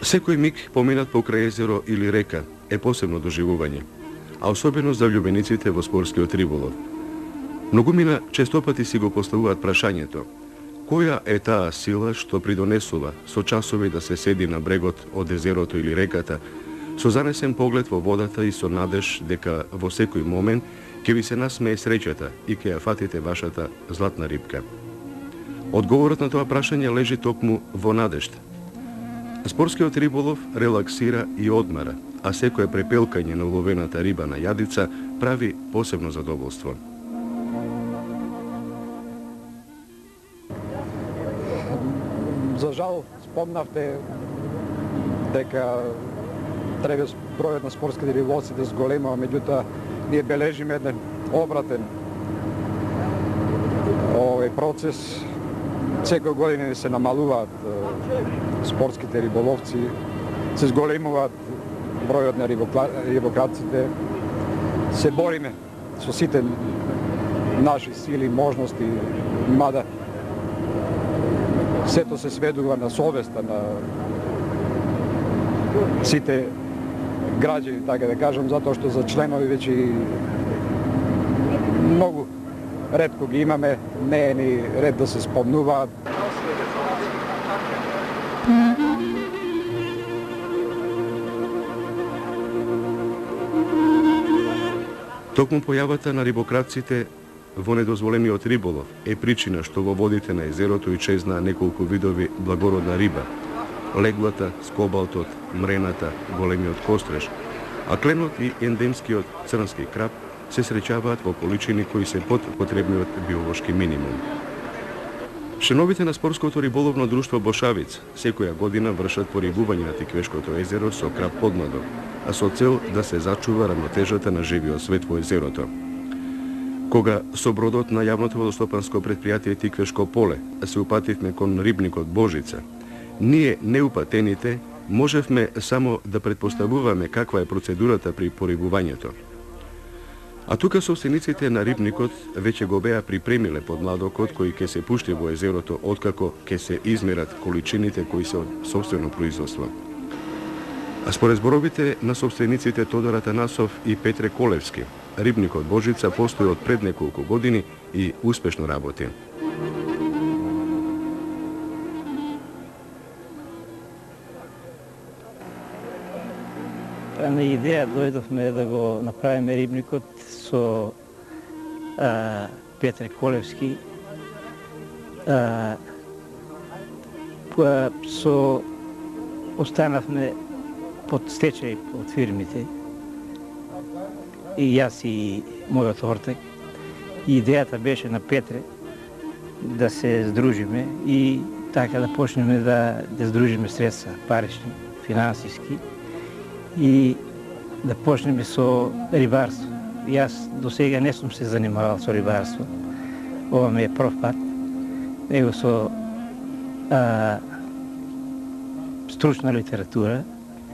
Секој миг поминат покрај езеро или река е посебно доживување, а особено за влюбениците во спортскиот риболов. Многумина честопати си го поставуваат прашањето: која е таа сила што придонесува со часови да се седи на брегот од езерото или реката, со занесен поглед во водата и со надеж дека во секој момент ќе ви се насмее среќата и ќе ја фатите вашата златна рибка? Одговорот на тоа прашање лежи токму во надежта. Спортскиот риболов релаксира и одмара, а секое препелкање на уловената риба на јадица прави посебно задоволство. За жал, спомнавте дека треба бројот на спортските риболовци да зголемува, меѓутоа ние бележиме еден обратен процес. Секој година се намалуваат спортските риболовци, се зголемуваат бројот на рибокраците. Се бориме со сите наши сили, можности, мада сето се сведува на совеста на сите граѓани, така да кажам, затоа што за членови веќе многу ретко ги имаме, не е ни ред да се спомнуваат. Токму појавата на рибокраците во недозволениот риболов е причина што во водите на езерото исчезна неколку видови благородна риба: леглата, скобалтот, мрената, големиот костреж, а кленот и ендемскиот црнски краб се среќаваат во количини кои се под потребниот биолошки минимум. Членовите на спортското риболовно друштво Бошавиц секоја година вршат порибување на Тиквешкото езеро со краб подмладок, а со цел да се зачува рамнотежата на живиот свет во езерото. Кога со бродот на јавното водостопанско претпријатие Тиквешко поле се упативме кон рибникот Божица, ние неупатените можевме само да предпоставуваме каква е процедурата при порибувањето. А тука собствениците на рибникот веќе го беа припремиле подмладокот кој ќе се пушти во езерото откако ќе се измерат количините кои се од собствено производство. А според зборовите на собствениците Тодор Атанасов и Петре Колевски, рибникот Божица постои од пред неколку години и успешно работи. На идеја дојдовме да го направиме рибникот со Петре Колевски, останавме под стечај од фирмите, и јас и мојот ортак. Идејата беше на Петре да се здружиме и така да почнеме да здружиме средства, парични, финансиски, и да почнеме со рибарство. Јас до сега не сум се занимавал со рибарство. Ова ми е прв пат. Него со стручна литература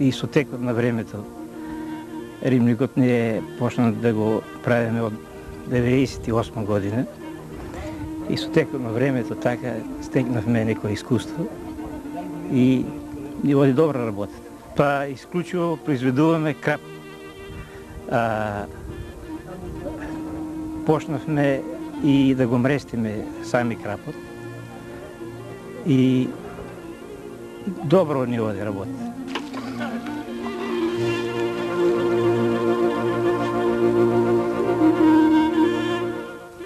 и со текот на времето рибникот не почна да го правиме од 98 година. И со текот на времето така стекнавме некој искуство и ни води добра работа. Па исклучиво произведуваме краб. Почнавме и да го мрестиме сами крапот и добро ни води работа.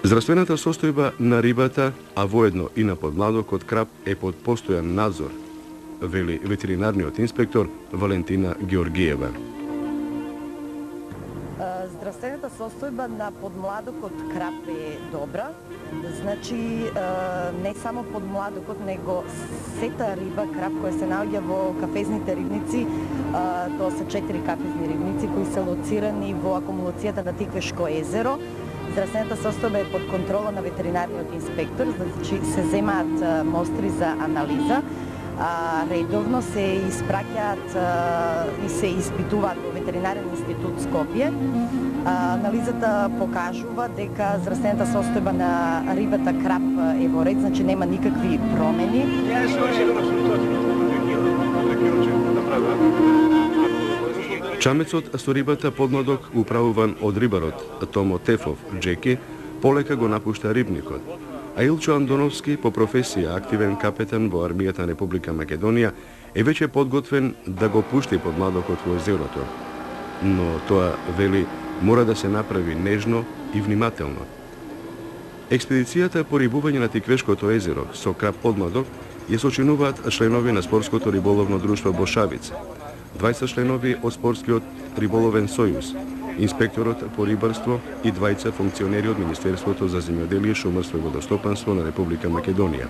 Здравствената состојба на рибата, а воедно и на подмладокот краб е под постојан надзор, вели ветеринарниот инспектор Валентина Георгиева. Здравствената состојба на подмладокот краб е добра. Значи, не само подмладокот, него сета риба краб која се наоѓа во кафезните рибници, тоа се 4 кафезни рибници кои се лоцирани во акумулацијата на Тиквешко езеро. Здравствената состојба е под контрола на ветеринарниот инспектор, значи се земаат мостри за анализа, редовно се испраќаат и се испитуваат во ветеринарен институт Скопје. Анализата покажува дека здравствената состојба на рибата краб е во ред, значи нема никакви промени. Чамецот со рибата подмладок управуван од рибарот Томо Тефов, Джеки, полека го напушта рибникот, а Илчо Андоновски, по професија активен капетан во армијата на Република Македонија, е веќе подготвен да го пушти подмладокот во езерото. Но тоа, вели, мора да се направи нежно и внимателно. Експедицијата по рибување на Тиквешкото езеро со крап подмладок ја сочинуваат членови на Спортското риболовно друштво Бошавица, 20 членови од Спортскиот риболовен сојуз, инспекторот по рибарство и 20 функционери од Министерството за земјоделие, шумарство и водостопанство на Република Македонија.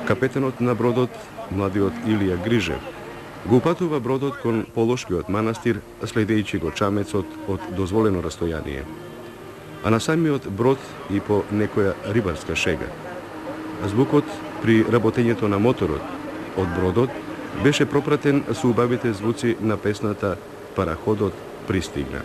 Капетенот на бродот, младиот Илија Грижев, го упатува бродот кон Полошкиот манастир, следејќи го чамецот од дозволено растојание. А на самиот брод и по некоја рибарска шега. Звукот при работењето на моторот од бродот беше пропратен со убавите звуци на песната "Параходот пристигна".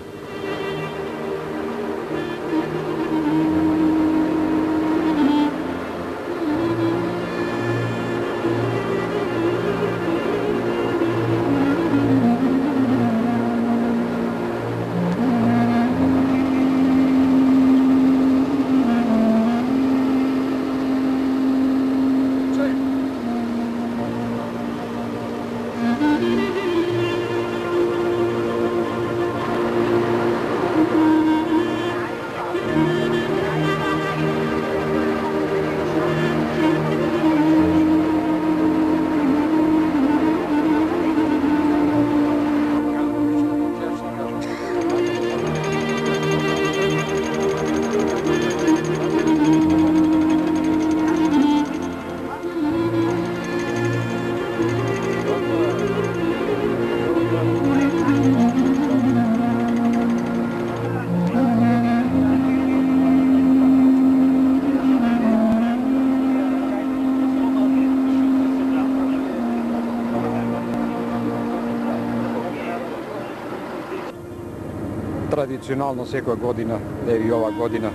Традиционално секоја година, и ова година,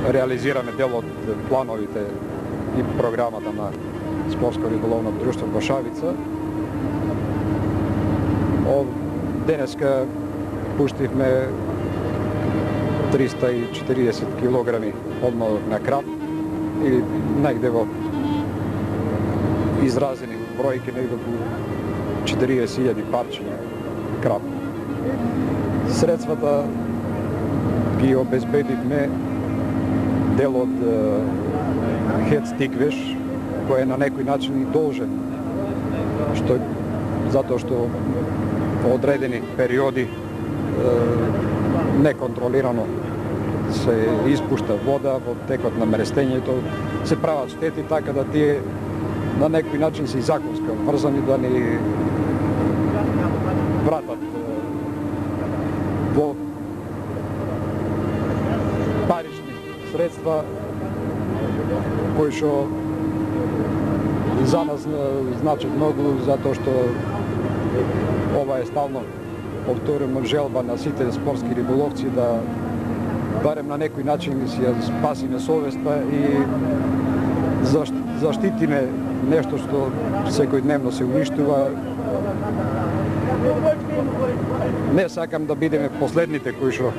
реализираме дел од плановите и програмата на Спортско риболовно друштво Бошавица. Денеска пуштивме 340 килограми подмладок на крап или негде во изразени бројки, негде во 40.000 парчиња крап. Средствата ги обезбедивме дел од ХЕЦ Тиквеш, кој е на некој начин и должен, затоа што во одредени периоди неконтролирано се испушта вода во текот на мерестењето, се прават штети, така да тие на некој начин се и законска врзани да ни вратат во парични средства кои што за нас значат многу, затоа што ова е стално повторено желба на сите спортски риболовци да барем на некој начин си ја спасиме совеста и заштитиме нешто што секојдневно се уништува. Не сакам да бидеме последните кои што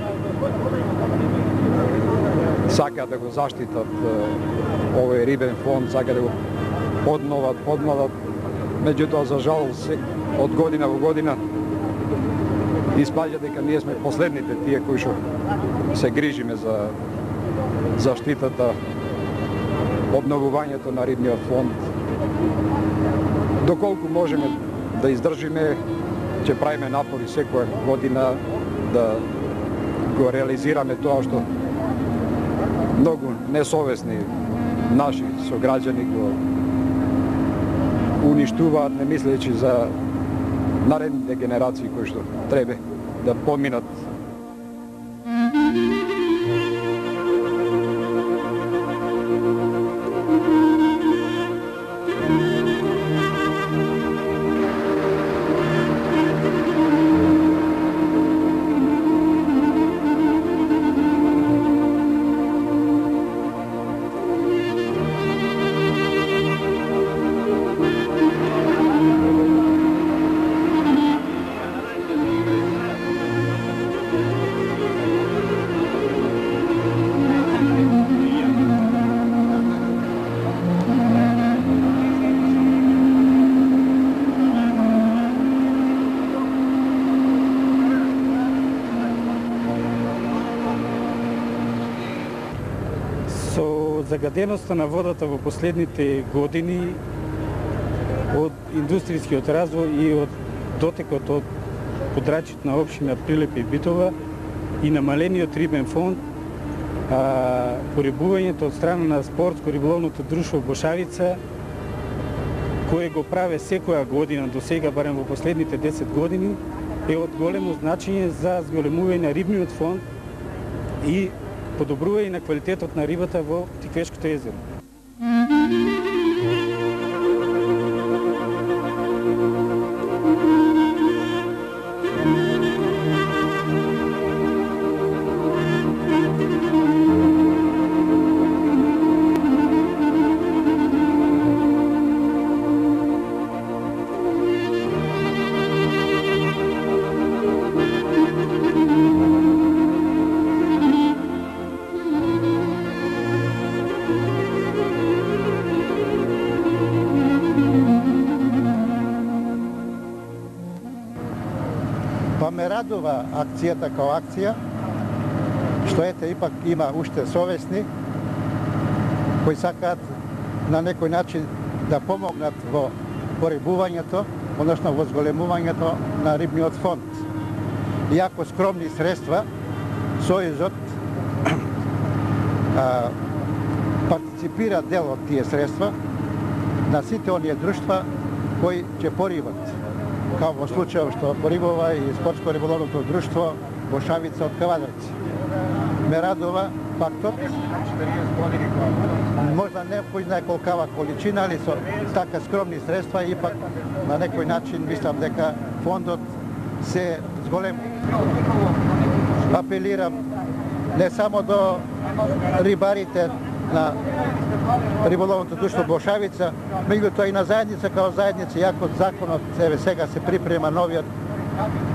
сакаат да го заштитат овој рибен фонд, сакаат да го подмладат. Меѓутоа, за жал, од година во година испаѓа дека ние сме последните тие кои што се грижиме за заштитата, обновувањето на рибниот фонд. Доколку можеме да издржиме, ќе правиме напори секоја година да го реализираме тоа што многу несовесни наши сограѓани го уништуваат, не мислејќи за наредните генерации кои што треба да поминат. загаденоста на водата во последните години од индустријскиот развој и од дотекот од подрачјето на општина Прилеп и Битова и намалениот рибен фонд, порибувањето од страна на спортско-риболовното друштво Бошавица, кое го праве секоја година до сега, барем во последните 10 години, е од големо значење за зголемување на рибниот фонд и подобрување на квалитетот на рибата во Тиквешкото езеро. Па ме радува акцијата као акција, што ете ипак има уште совесни кои сакаат на некој начин да помогнат во порибувањето, односно во зголемувањето на рибниот фонд. Иако скромни средства, Сојузот партиципира дел од тие средства на сите оние друштва кои ќе порибат, као во случајот што порибува и спортско-риболовното друштво Бошавица од Кавадарци. Ме радува фактот, можда не кој знае колкава количина, али со така скромни средства, ипак на некој начин мислам дека фондот се зголем. Апелирам не само до рибарите на риболовното друштво Бошавица, меѓутоа и на заедница као заедница, иако законот сега се припрема новиот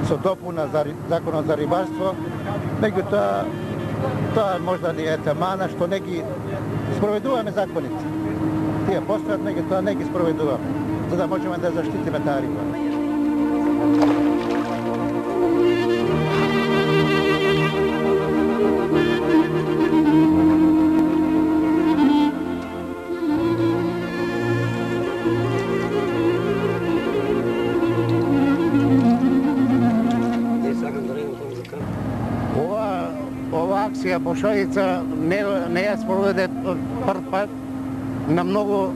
со допуна за законот за рибарство, меѓутоа тоа можда ни е мана што не ги спроведуваме законите. Тие постојат, меѓутоа не ги спроведуваме, за да можеме да заштитиме таа риба. Ова акција Бошавица не ја спроведе прв пат. На многу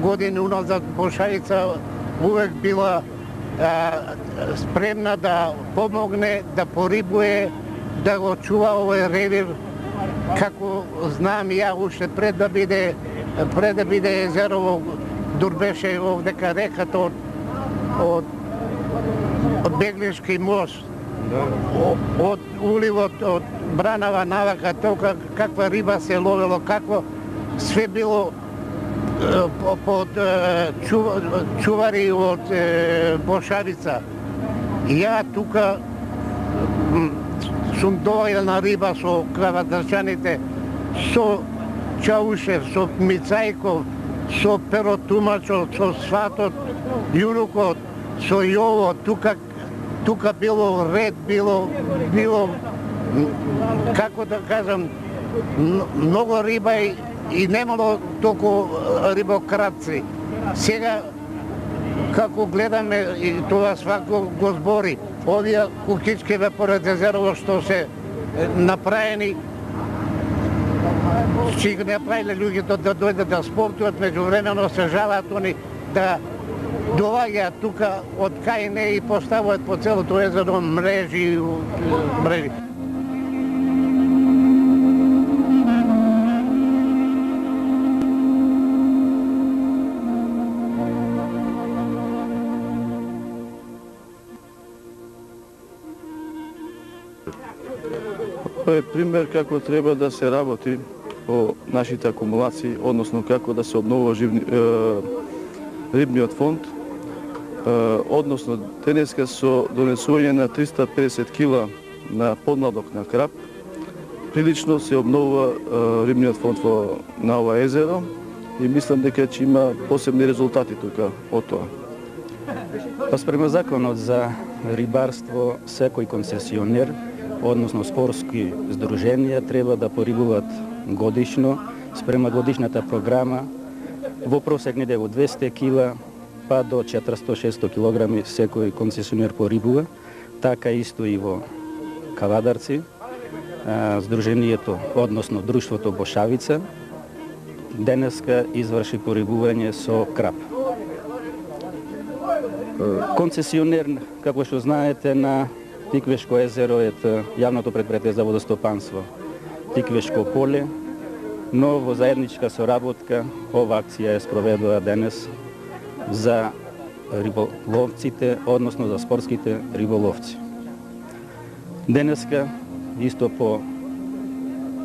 години уназад Бошавица увек била спремна да помогне, да порибуе, да го чува овој ревир, како знам ја уште пред да биде езерово, дур беше овдека реката од Беглишки мост. Од уливот, од Бранава навака, толка каква риба се ловело, какво све било под чувари од Бошавица. Ја тука сум доаѓал на риба со кавадарчаните, со Чаушев, со Мицајков, со Перотумачот, со Сватот, Јунукот, со Јово, тука било ред, било како да кажам, многу риба и немало толку рибокрапци. Сега како гледаме и тоа свако го збори, овие куќичкиве поред езерово што се направени, ќе ги направиле луѓето да дојдат да спортуват, меѓувремено се жалат они да доаѓаат тука од кај не и поставуваат по целото езеро мрежи. Тоа е пример како треба да се работи по нашите акумулации, односно како да се обновува рибниот фонд, односно денеска со донесување на 350 кила на подмладок на крап, прилично се обновува рибниот фонд на ова езеро и мислам дека ќе има посебни резултати тука од тоа. Спрема законот за рибарство, секој концесионер, односно спортски здруженија, треба да порибуваат годишно спрема годишната програма, во просек неде од 200 кила па до 400-600 килограми секој концесионер порибува. Така исто и во Кавадарци. Сдруженијето, односно друштвото Бошавица, денеска изврши порибување со крап. Концесионер, како што знаете, на Тиквешко езеро е јавното предпријатие за водостопанство Тиквешко поле, но во заедничка соработка ова акција е спроведува денес за риболовците, односно за спортските риболовци. Денеска, исто по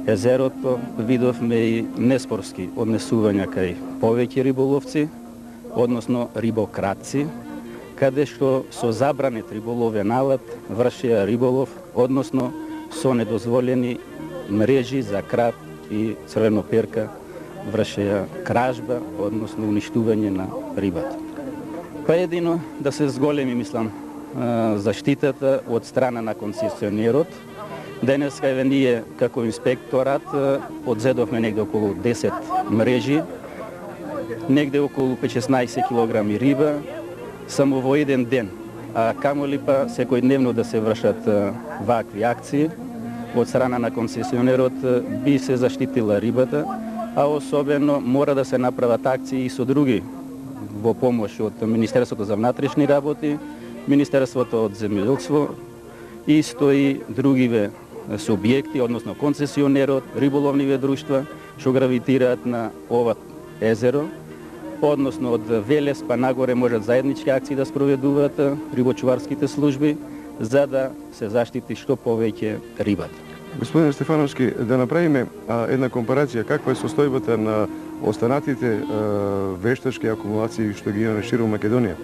езерото, видовме и неспортски однесувања кај повеќе риболовци, односно рибократци, каде што со забранет риболовен алат вршеа риболов, односно со недозволени мрежи за крап и црвеноперка вршеа кражба, односно уништување на рибата. Па едино да се зголеми, мислам, заштитата од страна на концесионерот. Денеска еве ние како инспекторат одзедовме негде околу 10 мрежи, негде околу 5-16 килограми риба, само во еден ден, а камоли па секојдневно да се вршат вакви акции од страна на концесионерот би се заштитила рибата, а особено мора да се направат акции и со други во помош од Министерството за внатрешни работи, Министерството од земјоделство, исто и другиве субјекти, односно концесионерот, риболовниве друштва, што гравитираат на ова езеро, односно од Велес па нагоре можат заеднички акции да спроведуваат рибочуварските служби, за да се заштити што повеќе рибата. Господин Стефановски, да направиме една компарација каква е состојбата на останатите вештачки акумулации што ги имаме широм Македонија?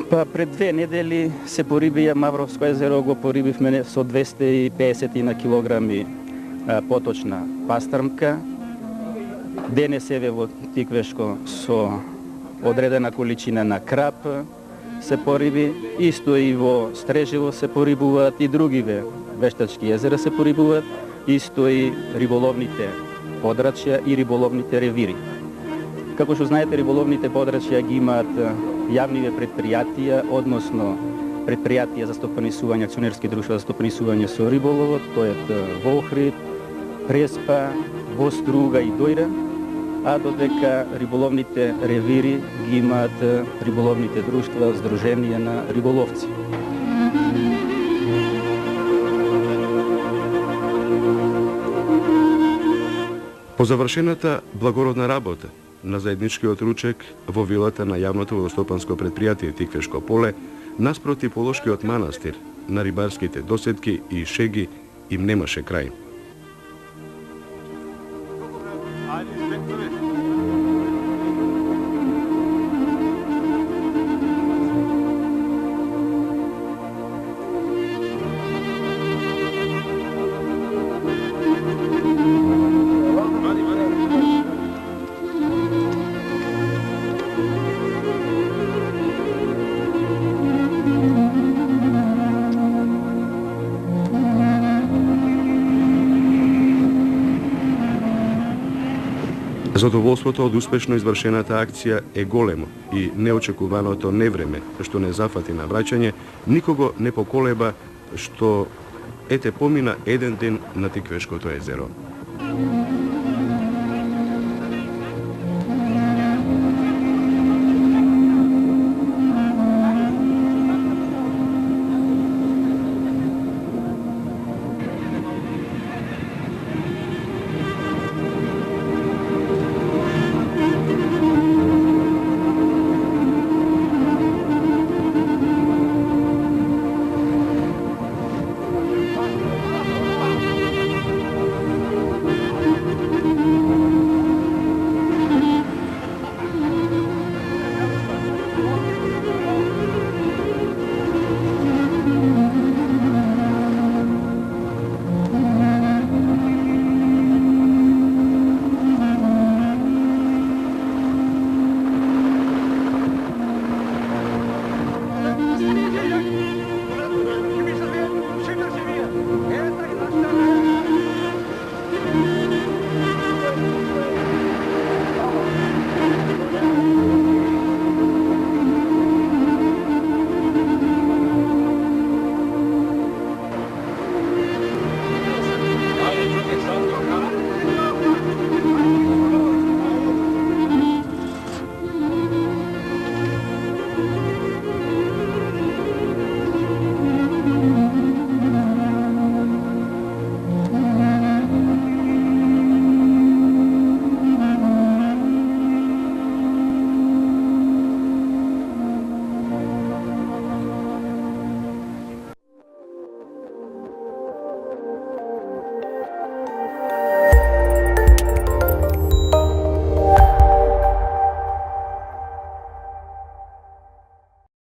Па пред 2 недели се порибија Мавровско езеро, го порибивме со 250 на килограми поточна пастрмка. Денес еве во Тиквешко со одредена количина на крап се пориби, исто и во Стрежево се порибуваат и другиве вештачки езера се порибуваат, исто и риболовните подрачја и риболовните ревири. Како што знаете, риболовните подрачја ги имаат јавниве предпријатија, односно предпријатија за стопанисување, акционерски друштва за стопанисување со риболовот, тоа е во Охрид, Преспа, во Струга и Дојра, а додека риболовните ревири ги имаат риболовните друштва, здруженија на риболовци. По завршената благородна работа на заедничкиот ручек во вилата на јавното водостопанско предпријатие Тиквешко поле, наспроти Полошкиот манастир, на рибарските досетки и шеги им немаше крај. Задоволството од успешно извршената акција е големо и неочекуваното невреме што не зафати на враќање никого не поколеба што ете помина еден ден на Тиквешкото езеро.